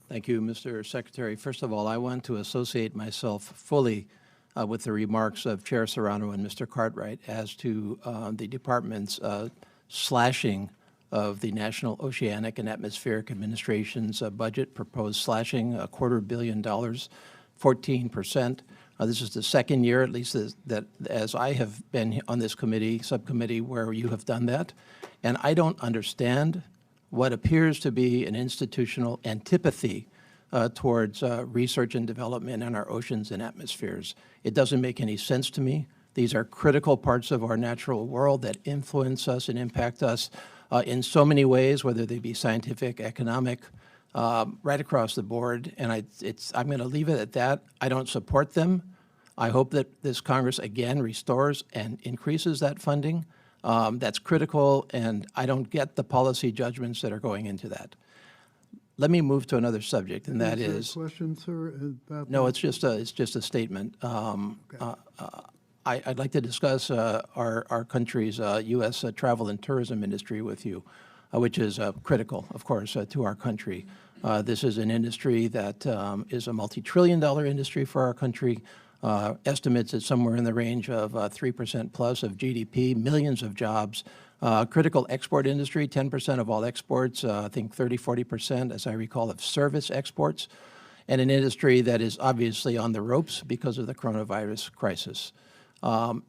Thank you, Mr. Secretary. First of all, I want to associate myself fully with the remarks of Chair Serrano and Mr. Cartwright as to the Department's slashing of the National Oceanic and Atmospheric Administration's budget, proposed slashing $250 million, 14%. This is the second year, at least as I have been on this committee, subcommittee, where you have done that. And I don't understand what appears to be an institutional antipathy towards research and development in our oceans and atmospheres. It doesn't make any sense to me. These are critical parts of our natural world that influence us and impact us in so many ways, whether they be scientific, economic, right across the board. And I'm going to leave it at that. I don't support them. I hope that this Congress again restores and increases that funding. That's critical, and I don't get the policy judgments that are going into that. Let me move to another subject, and that is. Is there a question, sir? About no, that? it's just a statement. Okay. I'd like to discuss our country's U.S. Travel and tourism industry with you, which is critical, of course, to our country. This is an industry that is a multi-trillion-dollar industry for our country. Estimates at somewhere in the range of 3% plus of GDP, millions of jobs. Critical export industry, 10% of all exports, I think 30, 40%, as I recall, of service exports, and an industry that is obviously on the ropes because of the coronavirus crisis. The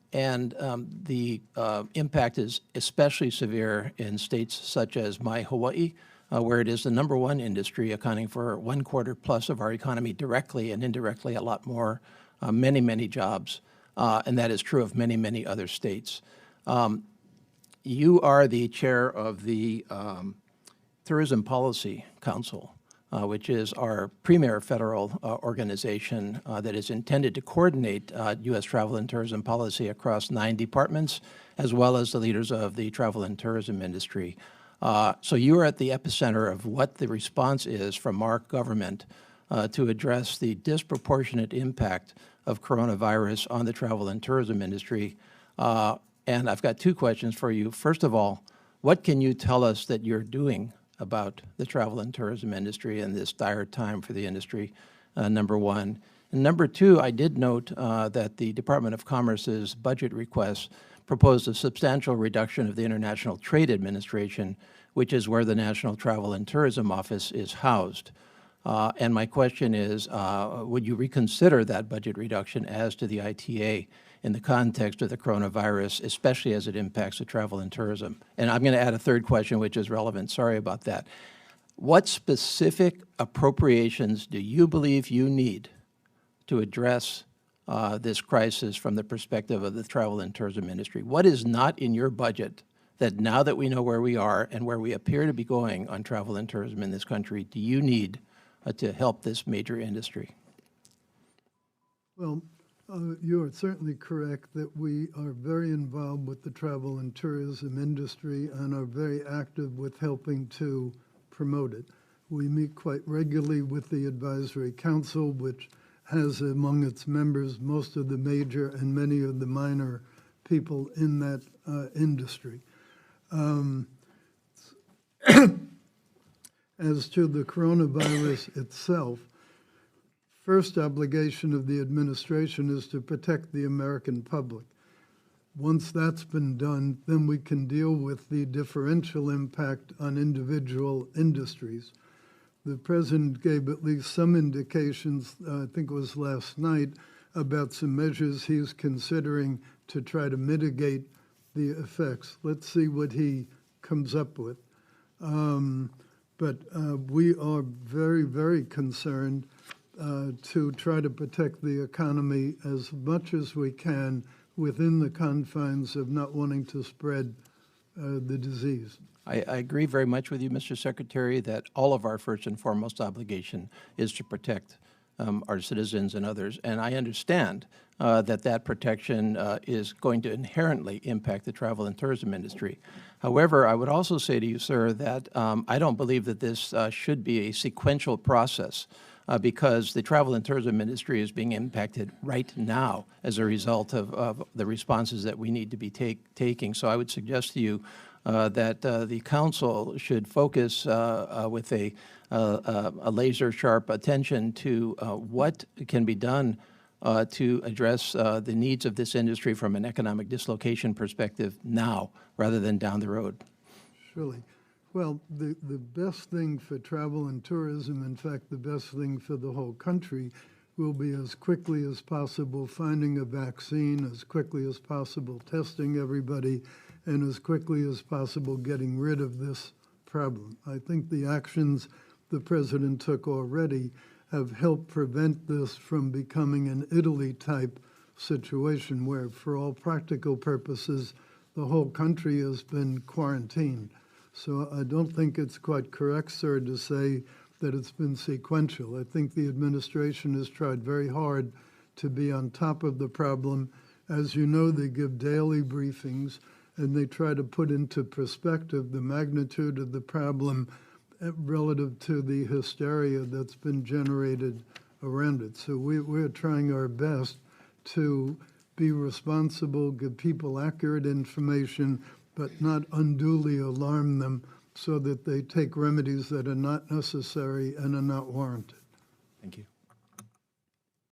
impact is especially severe in states such as my Hawaii, where it is the #1 industry, accounting for 1/4 plus of our economy directly and indirectly a lot more, many, many jobs, and that is true of many, many other states. You are the chair of the Tourism Policy Council, which is our premier federal organization that is intended to coordinate U.S. travel and tourism policy across 9 departments, as well as the leaders of the travel and tourism industry. So you are at the epicenter of what the response is from our government to address the disproportionate impact of coronavirus on the travel and tourism industry. And I've got 2 questions for you. First of all, what can you tell us that you're doing about the travel and tourism industry in this dire time for the industry, #1? And #2, I did note that the Department of Commerce's budget request proposed a substantial reduction of the International Trade Administration, which is where the National Travel and Tourism Office is housed. And my question is, would you reconsider that budget reduction as to the ITA in the context of the coronavirus, especially as it impacts the travel and tourism? And I'm going to add a 3rd question, which is relevant. Sorry about that. What specific appropriations do you believe you need to address this crisis from the perspective of the travel and tourism industry? What is not in your budget that, now that we know where we are and where we appear to be going on travel and tourism in this country, do you need to help this major industry? Well, you are certainly correct that we are very involved with the travel and tourism industry and are very active with helping to promote it. We meet quite regularly with the Advisory Council, which has among its members most of the major and many of the minor people in that industry. As to the coronavirus itself, first obligation of the administration is to protect the American public. Once that's been done, then we can deal with the differential impact on individual industries. The President gave at least some indications, I think it was last night, about some measures he's considering to try to mitigate the effects. Let's see what he comes up with. But we are very, very concerned to try to protect the economy as much as we can within the confines of not wanting to spread the disease. I agree very much with you, Mr. Secretary, that all of our first and foremost obligation is to protect our citizens and others. And I understand that protection is going to inherently impact the travel and tourism industry. However, I would also say to you, sir, that I don't believe that this should be a sequential process because the travel and tourism industry is being impacted right now as a result of the responses that we need to be taking. So I would suggest to you that the council should focus with a laser-sharp attention to what can be done to address the needs of this industry from an economic dislocation perspective now, rather than down the road. Surely. Well, the best thing for travel and tourism, in fact, the best thing for the whole country, will be as quickly as possible finding a vaccine, as quickly as possible testing everybody, and as quickly as possible getting rid of this problem. I think the actions the president took already have helped prevent this from becoming an Italy-type situation where, for all practical purposes, the whole country has been quarantined. So I don't think it's quite correct, sir, to say that it's been sequential. I think the administration has tried very hard to be on top of the problem. As you know, they give daily briefings, and they try to put into perspective the magnitude of the problem relative to the hysteria that's been generated around it. So we're trying our best to be responsible, give people accurate information, but not unduly alarm them so that they take remedies that are not necessary and are not warranted. Thank you.